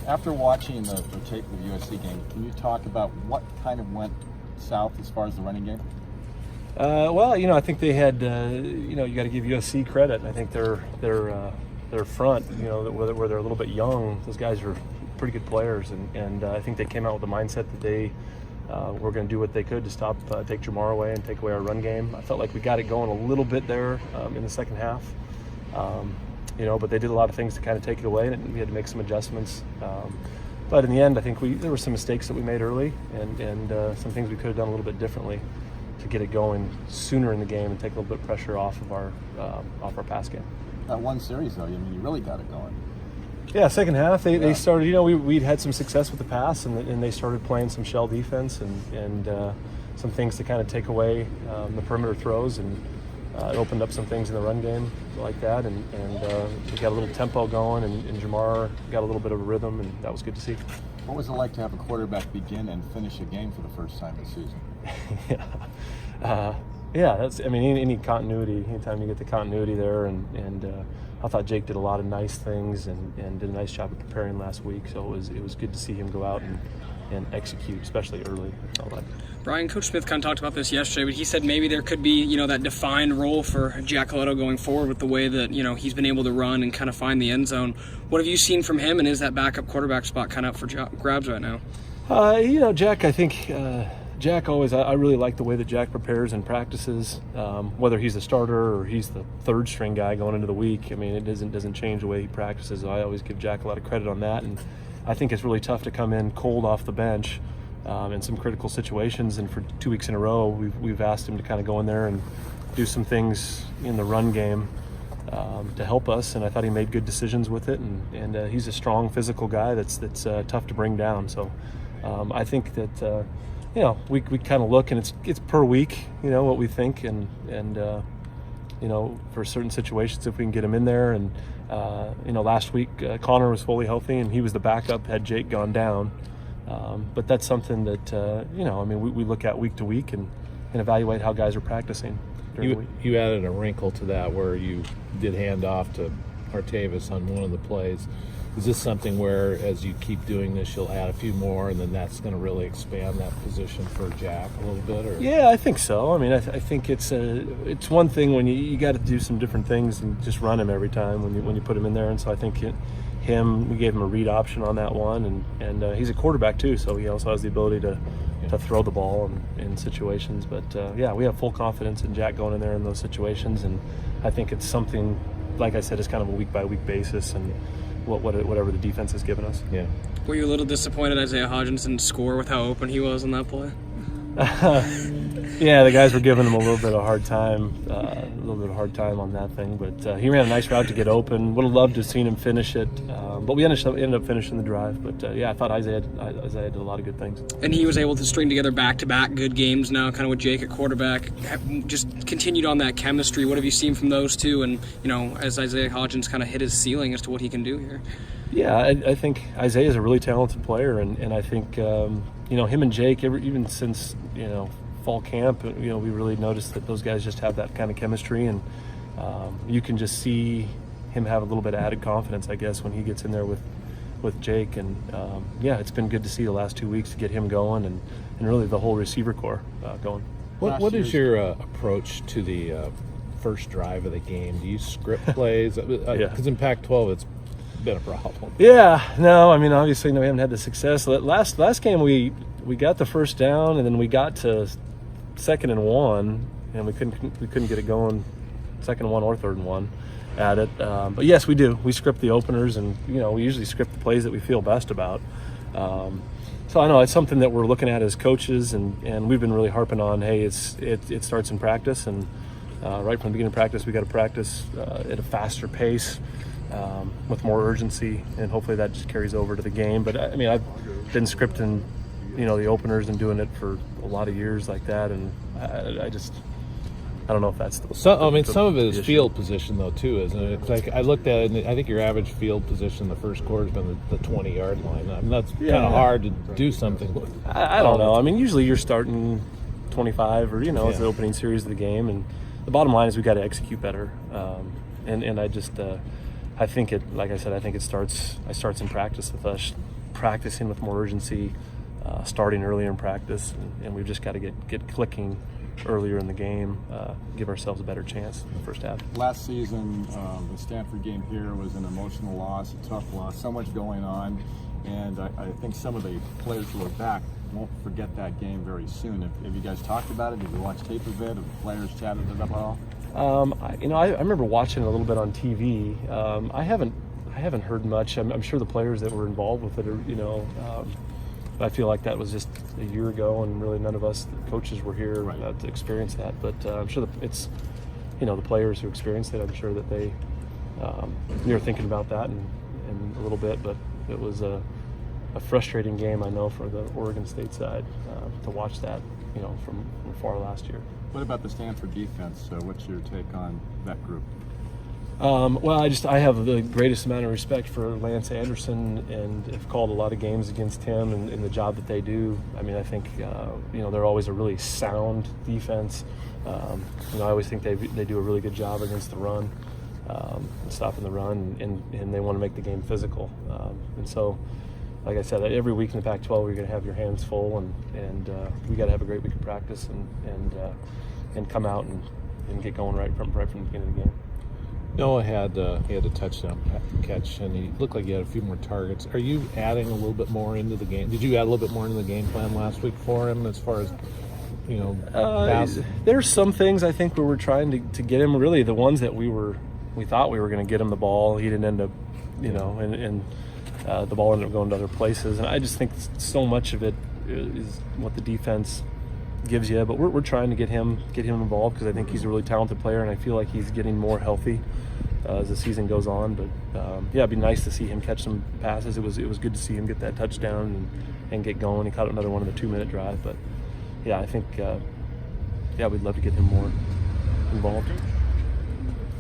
After watching the tape of the USC game, can you talk about what kind of went south as far as the running game? Well, I think they had, you got to give USC credit. I think their front, where they're a little bit young, those guys are pretty good players, and I think they came out with the mindset that they were going to do what they could to stop, take Jamar away and take away our run game. I felt like we got it going a little bit there in the second half, but they did a lot of things to kind of take it away, and we had to make some adjustments. But in the end, I think there were some mistakes that we made early, and some things we could have done a little bit differently to get it going sooner in the game and take a little bit of pressure off of our pass game. That one series, though, you really got it going. Yeah, second half, they started, we'd had some success with the pass, and they started playing some shell defense and some things to kind of take away the perimeter throws, and it opened up some things in the run game like that, and we got a little tempo going, and Jamar got a little bit of a rhythm, and that was good to see. What was it like to have a quarterback begin and finish a game for the first time this season? That's, any continuity, anytime you get the continuity there, and I thought Jake did a lot of nice things and did a nice job of preparing last week, so it was good to see him go out and execute, especially early. Brian, Coach Smith kind of talked about this yesterday, but he said maybe there could be, that defined role for Jack Coletto going forward with the way that, he's been able to run and kind of find the end zone. What have you seen from him, and is that backup quarterback spot kind of up for grabs right now? Jack, I think Jack always, I really like the way that Jack prepares and practices, whether he's the starter or he's the third string guy going into the week. It doesn't change the way he practices. I always give Jack a lot of credit on that, and I think it's really tough to come in cold off the bench in some critical situations, and for 2 weeks in a row we've asked him to kind of go in there and do some things in the run game to help us, and I thought he made good decisions with it, and he's a strong physical guy that's tough to bring down. So I think that we kind of look, and it's per week, what we think, and for certain situations, if we can get him in there. And last week Connor was fully healthy, and he was the backup had Jake gone down. But that's something that we look at week to week and evaluate how guys are practicing during the week. You added a wrinkle to that where you did hand off to Artavis on one of the plays. Is this something where, as you keep doing this, you'll add a few more, and then that's going to really expand that position for Jack a little bit? Or? Yeah, I think so. I think it's one thing when you got to do some different things and just run him every time when you put him in there. And so I think we gave him a read option on that one, and he's a quarterback too, so he also has the ability to throw the ball in situations. But we have full confidence in Jack going in there in those situations, and I think it's something, like I said, it's kind of a week by week basis, and whatever the defense has given us. Yeah. Were you a little disappointed Isaiah Hodgins didn't score with how open he was on that play? Yeah, the guys were giving him a little bit of a hard time on that thing, but he ran a nice route to get open. Would have loved to have seen him finish it, but we ended up finishing the drive. But I thought Isaiah did a lot of good things. And he was able to string together back-to-back good games now, kind of with Jake at quarterback. Just continued on that chemistry. What have you seen from those two? And as Isaiah Hodgins kind of hit his ceiling as to what he can do here. Yeah, I think Isaiah is a really talented player, and I think him and Jake, even since fall camp, we really noticed that those guys just have that kind of chemistry, and you can just see him have a little bit of added confidence, I guess, when he gets in there with Jake. And it's been good to see the last 2 weeks to get him going, and really the whole receiver core going. What is your approach to the first drive of the game? Do you script plays? Because in Pac-12 it's been a problem. Yeah, no, obviously we haven't had the success. Last game we got the first down, and then we got to 2nd and 1, and we couldn't get it going 2nd and 1 or 3rd and 1 at it. But yes, we do. We script the openers, and we usually script the plays that we feel best about. So I know it's something that we're looking at as coaches, and we've been really harping on. Hey, it starts in practice, and right from the beginning of practice, we got to practice at a faster pace. With more urgency, and hopefully that just carries over to the game. But I've been scripting, the openers and doing it for a lot of years like that, and I don't know if that's some of it is field position though too, isn't it? It's like I looked at it, and I think your average field position the first quarter has been the 20-yard line. That's kind of hard to do something with. I don't know. Usually you're starting 25 or it's the opening series of the game, and the bottom line is we got to execute better. And I just I think it, like I said, I think it starts in practice with us practicing with more urgency, starting earlier in practice, and we've just got to get clicking earlier in the game, give ourselves a better chance in the first half. Last season, the Stanford game here was an emotional loss, a tough loss, so much going on, and I think some of the players who are back won't forget that game very soon. Have you guys talked about it? Have you watched tape of it? Have the players chatted it up at all? I remember watching it a little bit on TV. I haven't heard much. I'm sure the players that were involved with it are, I feel like that was just a year ago, and really none of us coaches were here to experience that. But I'm sure it's, the players who experienced it, I'm sure that they're thinking about that and a little bit. But it was a frustrating game, I know, for the Oregon State side to watch that, from far last year. What about the Stanford defense? What's your take on that group? Well, I have the greatest amount of respect for Lance Anderson, and have called a lot of games against him and the job that they do. I mean, I think they're always a really sound defense. I always think they do a really good job against the run, stopping the run, and they want to make the game physical. And so, like I said, every week in the Pac-12, you're going to have your hands full, and we got to have a great week of practice and come out and get going right from the beginning of the game. Noah had a touchdown catch, and he looked like he had a few more targets. Are you adding a little bit more into the game? Did you add a little bit more into the game plan last week for him as far as, passes? There's some things I think we were trying to get him. Really, the ones that we thought we were going to get him the ball, he didn't end up, and the ball ended up going to other places. And I just think so much of it is what the defense gives you, but we're trying to get him involved, because I think he's a really talented player, and I feel like he's getting more healthy as the season goes on. But it'd be nice to see him catch some passes. It was good to see him get that touchdown and get going. He caught another one in the 2-minute drive. But I think we'd love to get him more involved.